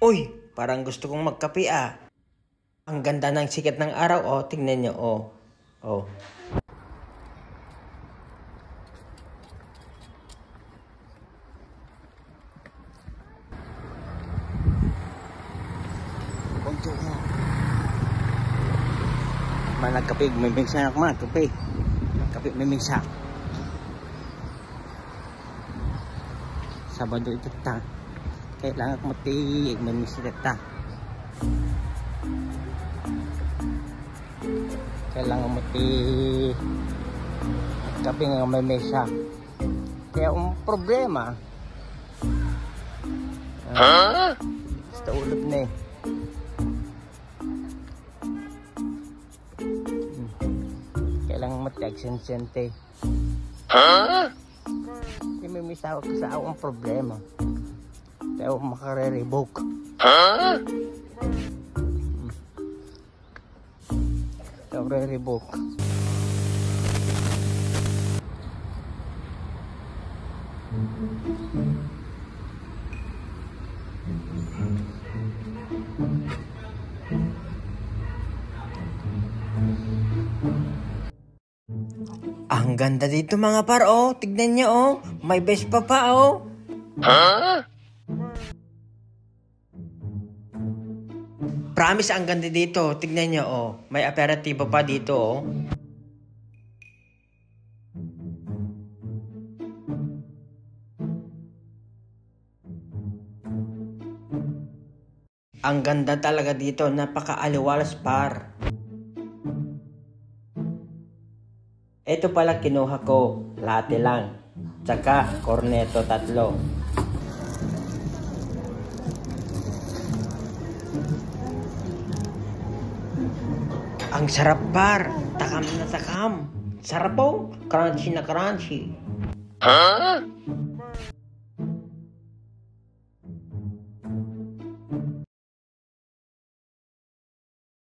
Uy, parang gusto kong magkape ah. Ang ganda ng sikat ng araw oh, tingnan nyo oh. Oh. Punto mo. Managkape, may mingsa ako man, kape. Kape, may mingsa. Sabado ito ta. Kailangan ko matiig, may mingsa ta. Kailangan matiig. Kape nga may mingsa. Kaya problema. Basta ulap na eh. Kailangan matiag sensente. Hindi may misawa ko sa akong problema. Kaya ako makare-revoke. Kaya ako re-revoke. Ang ganda dito mga par oh. Tignan niyo oh. May Vespa pa oh. Promise ang ganda dito. Tignan niyo oh. May aperitibo pa dito oh. Ang ganda talaga dito. Napaka-aliwalas par. Ito pala kinuha ko, latte lang, tsaka cornetto 3. Ang sarap par, takam na takam. Sarap po, crunchy na crunchy.